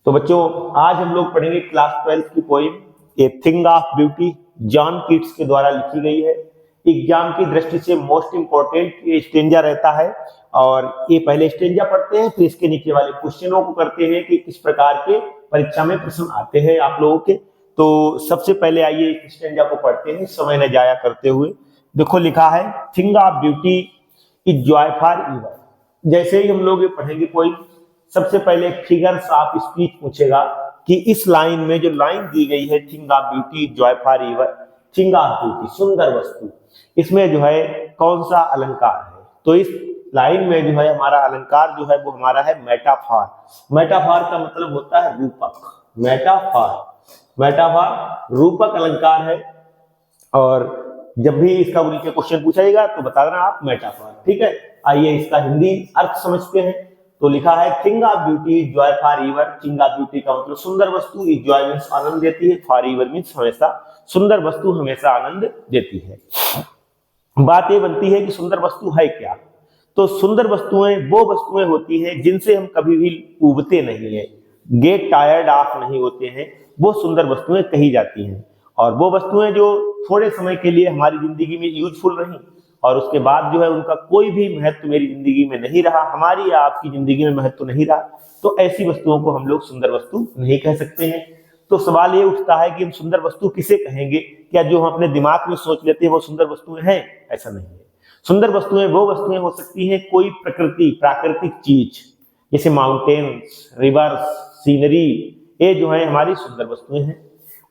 तो बच्चों आज हम लोग पढ़ेंगे क्लास 12 की poem a thing of beauty, John Keats के द्वारा लिखी गई है। एग्जाम की दृष्टि से मोस्ट इंपोर्टेंट ये स्टेंजा रहता है और ये पहले स्टेंजा पढ़ते हैं फिर इसके नीचे वाले क्वेश्चनों को करते हैं कि किस प्रकार के परीक्षा में प्रश्न आते हैं आप लोगों के। तो सबसे पहले आइए इस स्टेंजा को पढ़ते हैं समय न जाया करते हुए। देखो लिखा है thing of beauty is joy for ever. जैसे ही हम लोग ये पढ़ेंगे कोई सबसे पहले फिगर्स ऑफ स्पीच पूछेगा कि इस लाइन में जो लाइन दी गई है thing of beauty Joy for ईवर, thing of beauty सुंदर वस्तु, इसमें जो है कौन सा अलंकार है। तो इस लाइन में जो है हमारा अलंकार जो है वो हमारा है मेटाफॉर। मेटाफॉर का मतलब होता है रूपक। मेटाफॉर रूपक अलंकार है और जब भी इसका नीचे क्वेश्चन पूछा जाएगा तो बता देना आप मेटाफॉर। ठीक है, आइए इसका हिंदी अर्थ समझते हैं। तो लिखा है thing of beauty is joy for ईवर। Thing of beauty का मतलब सुंदर वस्तु, इज जॉय मींस आनंद देती है, फॉर ईवर मींस हमेशा, सुंदर वस्तु हमेशा आनंद देती है। बात ये बनती है कि सुंदर वस्तु है क्या। तो सुंदर वस्तुएं वो वस्तुएं होती हैं जिनसे हम कभी भी उबते नहीं है, गेट टायर्ड ऑफ नहीं होते हैं, वो सुंदर वस्तुएं कही जाती हैं। और वो वस्तुएं जो थोड़े समय के लिए हमारी जिंदगी में यूजफुल रही और उसके बाद जो है उनका कोई भी महत्व मेरी जिंदगी में नहीं रहा, हमारी या आपकी जिंदगी में महत्व नहीं रहा, तो ऐसी वस्तुओं को हम लोग सुंदर वस्तु नहीं कह सकते हैं। तो सवाल ये उठता है कि हम सुंदर वस्तु किसे कहेंगे। क्या जो हम अपने दिमाग में सोच लेते हैं वो सुंदर वस्तुएं हैं? ऐसा नहीं है। सुंदर वस्तुएं वो वस्तुएं हो सकती हैं कोई प्राकृतिक चीज, जैसे माउंटेन्स, रिवर्स, सीनरी, ये जो है हमारी सुंदर वस्तुएं हैं।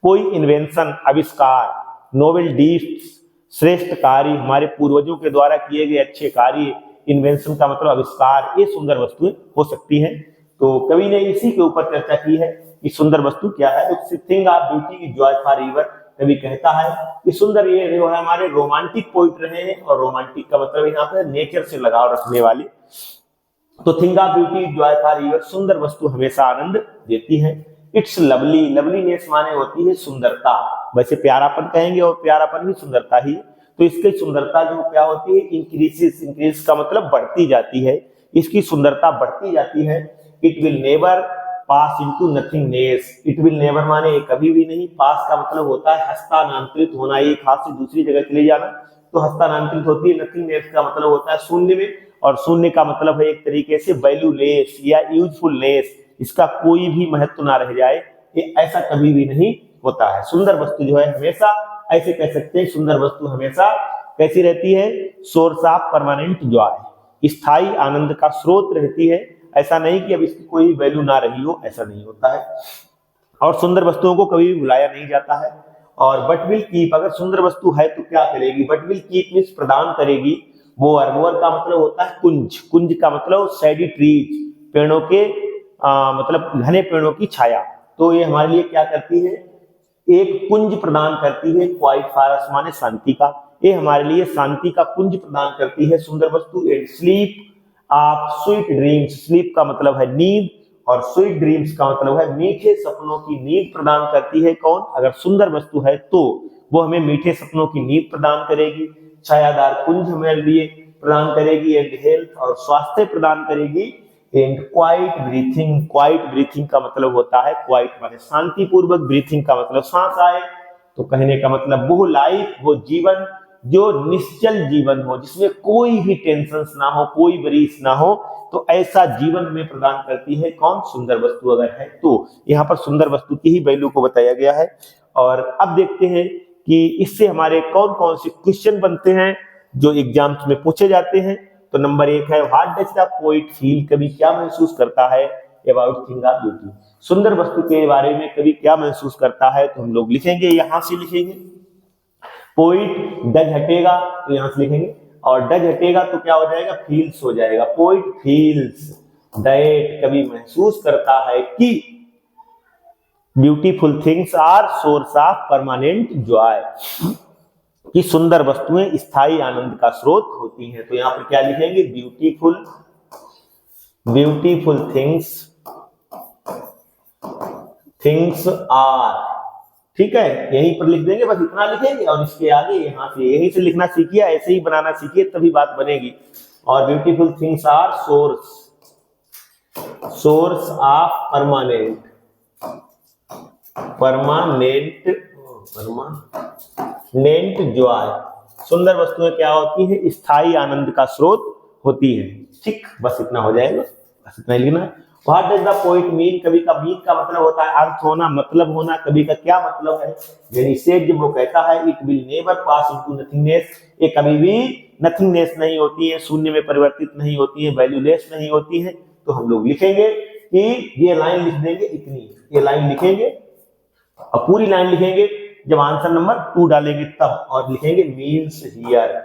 कोई इन्वेंशन, आविष्कार, नोबेल डीड्स, श्रेष्ठ कार्य, हमारे पूर्वजों के द्वारा किए गए अच्छे कार्य, इन्वेंशन का मतलब आविष्कार, ये सुंदर वस्तुएं हो सकती हैं। तो कवि ने इसी के ऊपर चर्चा की है कि सुंदर वस्तु क्या है। तो thing of beauty is joy for ever, कवि कहता है कि सुंदर ये जो है हमारे रोमांटिक पोइट रहे हैं और रोमांटिक का मतलब यहाँ पे नेचर से लगाव रखने वाले। तो thing of beauty is joy for ever, सुंदर वस्तु हमेशा आनंद देती है। इट्स लवली, लवलीनेस माने होती है सुंदरता, वैसे प्यारापन कहेंगे और प्यारापन भी सुंदरता ही। तो इसकी सुंदरता जो क्या होती है इंक्रीजेस, इंक्रीज का मतलब बढ़ती जाती है, इसकी सुंदरता बढ़ती जाती है। It will never pass into nothingness, it will never माने कभी भी नहीं, पास का मतलब होता है हस्तांतरित होना, एक हाथ से दूसरी जगह चले जाना, तो हस्तांतरित होती है। नथिंगनेस का मतलब होता है शून्य में, और शून्य का मतलब है एक तरीके से वैल्यूलेस या यूजफुलनेस, इसका कोई भी महत्व ना रह जाए, ये ऐसा कभी भी नहीं होता है। सुंदर वस्तु जो है हमेशा, ऐसे कह सकते हैं सुंदर वस्तु हमेशा कैसी रहती है, सोर्स ऑफ परमानेंट जॉय, स्थायी आनंद का स्रोत रहती है। ऐसा नहीं कि अब इसकी कोई वैल्यू ना रही हो, ऐसा नहीं होता है। और सुंदर वस्तुओं को कभी भी भुलाया नहीं जाता है। और बट विल कीप, अगर सुंदर वस्तु है तो क्या करेगी, बट विल कीप मींस प्रदान करेगी। मोअर, मोअर का मतलब होता है कुंज, कुंज का मतलब शैडी ट्रीज, पेड़ों के मतलब घने पेड़ों की छाया। तो ये हमारे लिए क्या करती है, एक कुंज प्रदान करती है। क्वाइट फॉरेस्ट माने शांति का, ये हमारे लिए शांति का कुंज प्रदान करती है सुंदर वस्तु। And sleep of sweet dreams, sleep का मतलब है नींद और स्वीट ड्रीम्स का मतलब है मीठे सपनों की नींद प्रदान करती है। कौन? अगर सुंदर वस्तु है तो वो हमें मीठे सपनों की नींद प्रदान करेगी, छायादार कुंज हमारे लिए प्रदान करेगी, एंड हेल्थ और स्वास्थ्य प्रदान करेगी। And quite breathing, quite breathing का मतलब होता है, क्वाइट माने शांति पूर्वक, ब्रीथिंग का मतलब सांस आए, तो कहने का मतलब वो लाइफ, वो जीवन जो निश्चल जीवन हो, जिसमें कोई भी टेंशन ना हो, कोई वरीज ना हो, तो ऐसा जीवन में प्रदान करती है कौन? सुंदर वस्तु अगर है तो। यहाँ पर सुंदर वस्तु की ही वैल्यू को बताया गया है। और अब देखते हैं कि इससे हमारे कौन कौन से क्वेश्चन बनते हैं जो एग्जाम्स में पूछे जाते हैं। तो नंबर 1 है what does the poet feel, कवि क्या महसूस करता है अबाउट थिंग ऑफ ब्यूटी, सुंदर वस्तु के बारे में कवि क्या महसूस करता है। तो हम लोग लिखेंगे, यहां से लिखेंगे पोइट, डज हटेगा तो यहां से लिखेंगे, और डज हटेगा तो क्या हो जाएगा, फील्स हो जाएगा। पोइट फील्स दैट, कवि महसूस करता है कि beautiful things are source of permanent joy, कि सुंदर वस्तुएं स्थायी आनंद का स्रोत होती हैं। तो यहां पर क्या लिखेंगे, ब्यूटीफुल थिंग्स आर, ठीक है, यहीं पर लिख देंगे, बस इतना लिखेंगे और इसके आगे यहाँ से यहीं से लिखना सीखिए, ऐसे ही बनाना सीखिए तभी बात बनेगी। और beautiful things are source of permanent permanent joy, सुंदर वस्तुएं क्या होती है, स्थायी आनंद का स्रोत होती है। ठीक, बस इतना हो जाएगा, बस इतना ही लिखना। What does the poet mean, कवि का मीन का मतलब होता है अर्थ होना, मतलब होना। कवि का क्या मतलब है, व्हेन ही सेड, जब वो कहता है it will never pass into nothingness, ये कभी भी नथिंगनेस नहीं होती है, शून्य में परिवर्तित नहीं होती है, वैल्यूलेस नहीं होती है। तो हम लोग लिखेंगे कि ये लाइन लिख देंगे इतनी, ये लाइन लिखेंगे और पूरी लाइन लिखेंगे जब आंसर नंबर 2 डालेंगे तब, और लिखेंगे मीन्स हियर।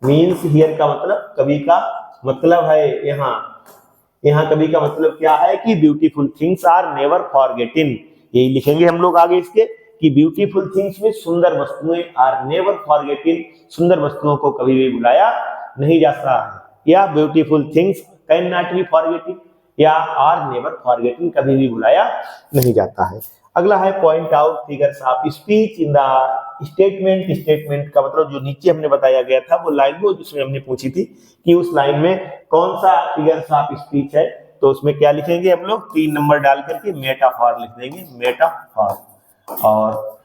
मीन्स हियर का मतलब, कवि का मतलब है यहाँ कवि का मतलब क्या है कि beautiful things are never forgotten. यही लिखेंगे हम लोग आगे इसके कि ब्यूटीफुल थिंग्स में सुंदर वस्तुएं आर नेवर फॉरगेटन, सुंदर वस्तुओं को कभी भी भुलाया नहीं जाता है, या beautiful things can not be forgotten, या आर नेवर फॉरगेटन, कभी भी भुलाया नहीं जाता है। अगला है point out figures of speech in the statement. Statement का मतलब जो नीचे हमने बताया गया था वो लाइन, वो जिसमें हमने पूछी थी कि उस लाइन में कौन सा फिगर्स ऑफ स्पीच है, तो उसमें क्या लिखेंगे हम लोग, 3 नंबर डाल करके मेटाफॉर लिख देंगे, मेटाफॉर। और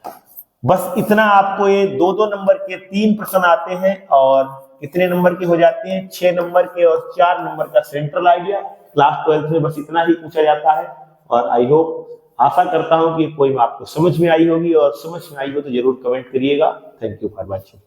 बस इतना, आपको ये 2-2 नंबर के 3 प्रश्न आते हैं और कितने नंबर के हो जाते हैं, 6 नंबर के, और 4 नंबर का सेंट्रल आइडिया। क्लास 12 में बस इतना ही पूछा जाता है। और आई होप, आशा करता हूं कि कोई आपको समझ में आई होगी, और समझ में आई हो तो जरूर कमेंट करिएगा। Thank you for watching.